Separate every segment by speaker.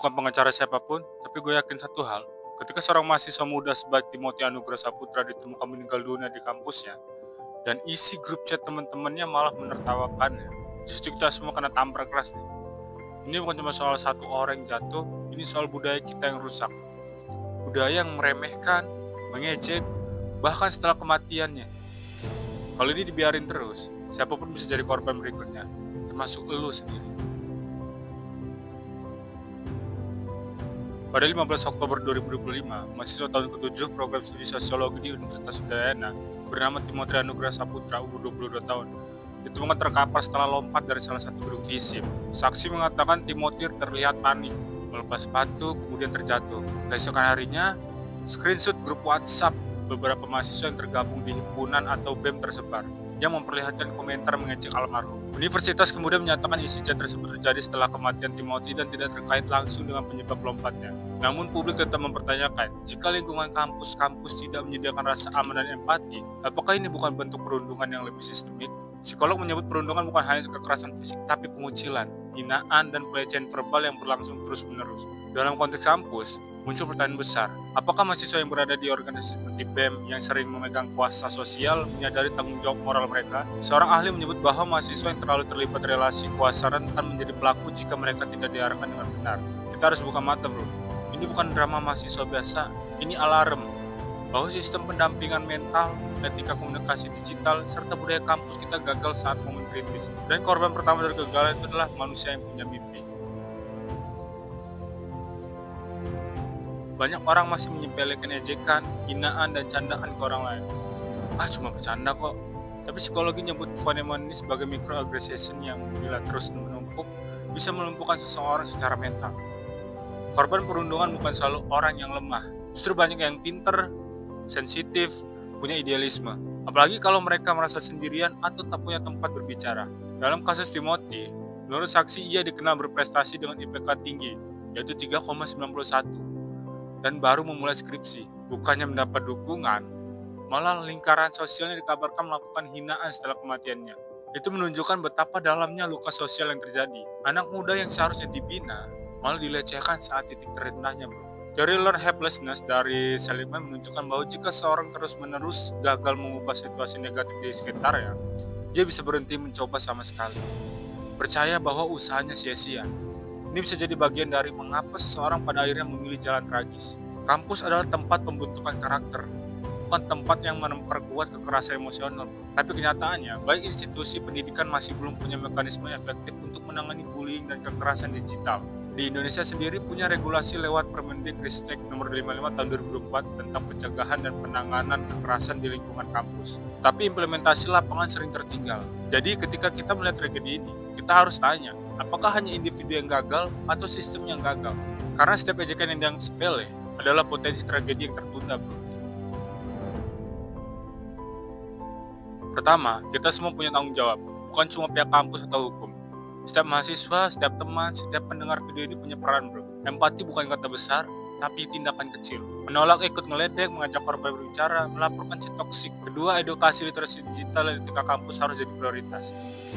Speaker 1: bukan pengacara siapapun, tapi gue yakin satu hal, ketika seorang mahasiswa muda sebaik Timothy Anugrah Saputra ditemukan meninggal dunia di kampusnya, dan isi grup chat teman-temannya malah menertawakannya, justru kita semua kena tampar keras nih. Ini bukan cuma soal satu orang yang jatuh, ini soal budaya kita yang rusak. Budaya yang meremehkan, mengejek, bahkan setelah kematiannya. Kalau ini dibiarin terus, siapapun bisa jadi korban berikutnya, termasuk elu sendiri. Pada 15 Oktober 2025, mahasiswa tahun ke-7 program studi sosiologi di Universitas Udayana bernama Timothy Anugrah Saputra, umur 22 tahun, ditemukan terkapar setelah lompat dari salah satu gedung FISIP. Saksi mengatakan Timothy terlihat panik, melepas sepatu, kemudian terjatuh. Keesokan harinya, screenshot grup WhatsApp beberapa mahasiswa yang tergabung di himpunan atau BEM tersebar, yang memperlihatkan komentar mengejek almarhum. Universitas kemudian menyatakan isi chat tersebut terjadi setelah kematian Timothy dan tidak terkait langsung dengan penyebab lompatnya. Namun publik tetap mempertanyakan, jika lingkungan kampus tidak menyediakan rasa aman dan empati, apakah ini bukan bentuk perundungan yang lebih sistemik? Psikolog menyebut perundungan bukan hanya kekerasan fisik, tapi pengucilan, hinaan, dan pelecehan verbal yang berlangsung terus-menerus. Dalam konteks kampus, muncul pertanyaan besar, apakah mahasiswa yang berada di organisasi seperti BEM yang sering memegang kuasa sosial menyadari tanggung jawab moral mereka? Seorang ahli menyebut bahwa mahasiswa yang terlalu terlibat relasi kuasa rentan menjadi pelaku jika mereka tidak diarahkan dengan benar. Kita harus buka mata, bro. Ini bukan drama mahasiswa biasa, ini alarm bahwa sistem pendampingan mental, etika komunikasi digital, serta budaya kampus kita gagal saat momen kritis. Dan korban pertama dari kegagalan itu adalah manusia yang punya mimpi. Banyak orang masih menyepelekan ejekan, hinaan, dan candaan ke orang lain. Cuma bercanda kok. Tapi psikologi nyebut fenomena ini sebagai microaggression yang bila terus menumpuk, bisa melumpuhkan seseorang secara mental. Korban perundungan bukan selalu orang yang lemah. Justru banyak yang pinter, sensitif, punya idealisme. Apalagi kalau mereka merasa sendirian atau tak punya tempat berbicara. Dalam kasus Timothy, menurut saksi ia dikenal berprestasi dengan IPK tinggi, yaitu 3,91. Dan baru memulai skripsi, bukannya mendapat dukungan, malah lingkaran sosialnya dikabarkan melakukan hinaan setelah kematiannya. Itu menunjukkan betapa dalamnya luka sosial yang terjadi. Anak muda yang seharusnya dibina, malah dilecehkan saat titik terendahnya, bro. Teori learn helplessness dari Seligman menunjukkan bahwa jika seorang terus-menerus gagal mengubah situasi negatif di sekitarnya, dia bisa berhenti mencoba sama sekali. Percaya bahwa usahanya sia-sia. Ini bisa jadi bagian dari mengapa seseorang pada akhirnya memilih jalan tragis. Kampus adalah tempat pembentukan karakter, bukan tempat yang memperkuat kekerasan emosional. Tapi kenyataannya, baik institusi pendidikan masih belum punya mekanisme efektif untuk menangani bullying dan kekerasan digital. Di Indonesia sendiri punya regulasi lewat Permendikristek nomor 55 tahun 2004 tentang pencegahan dan penanganan kekerasan di lingkungan kampus. Tapi implementasi lapangan sering tertinggal. Jadi ketika kita melihat tragedi ini, kita harus tanya, apakah hanya individu yang gagal atau sistem yang gagal? Karena setiap ejekan yang dianggap sepele adalah potensi tragedi yang tertunda, bro. Pertama, kita semua punya tanggung jawab, bukan cuma pihak kampus atau hukum. Setiap mahasiswa, setiap teman, setiap pendengar video ini punya peran, bro. Empati bukan kata besar, tapi tindakan kecil. Menolak ikut ngeledek, mengajak korban berbicara, melaporkan chat toksik. Kedua, edukasi literasi digital dan etika kampus harus jadi prioritas.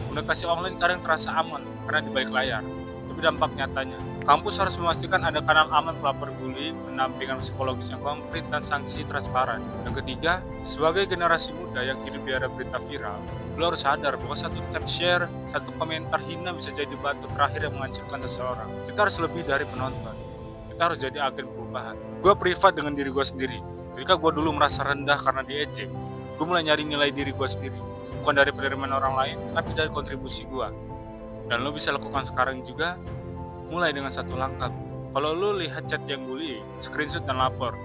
Speaker 1: Komunikasi online kadang terasa aman karena di balik layar, tapi dampak nyatanya, kampus harus memastikan ada kanal aman pelapor bullying, pendampingan psikologis yang konkret, dan sanksi transparan. Yang ketiga, sebagai generasi muda yang hidup di era berita viral, lo harus sadar bahwa satu tap share, satu komentar hina bisa jadi batu terakhir yang menghancurkan seseorang. Kita harus lebih dari penonton. Kita harus jadi agen perubahan. Gue privat dengan diri gue sendiri. Ketika gue dulu merasa rendah karena diejek, gue mulai nyari nilai diri gue sendiri. Bukan dari penerimaan orang lain, tapi dari kontribusi gue. Dan lo bisa lakukan sekarang juga, mulai dengan satu langkah. Kalau lo lihat chat yang bully, screenshot dan lapor.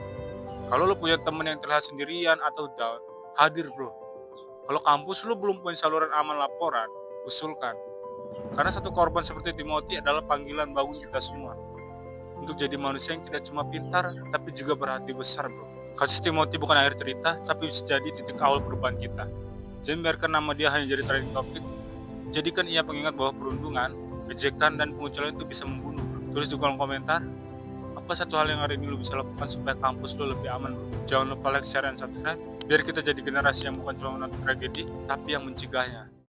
Speaker 1: Kalau lo punya temen yang terlihat sendirian atau down, hadir, bro. Kalau kampus lo belum punya saluran aman laporan, usulkan. Karena satu korban seperti Timothy adalah panggilan bangun kita semua. Untuk jadi manusia yang tidak cuma pintar, tapi juga berhati besar, bro. Kasus Timothy bukan akhir cerita, tapi bisa jadi titik awal perubahan kita. Jangan biarkan nama dia hanya jadi trending topik. Jadikan ia pengingat bahwa perundungan, ejekan, dan pengucilan itu bisa membunuh, bro. Tulis di kolom komentar, apa satu hal yang hari ini lo bisa lakukan supaya kampus lo lebih aman, bro. Jangan lupa like, share, dan subscribe, biar kita jadi generasi yang bukan cuma menonton tragedi, tapi yang mencegahnya.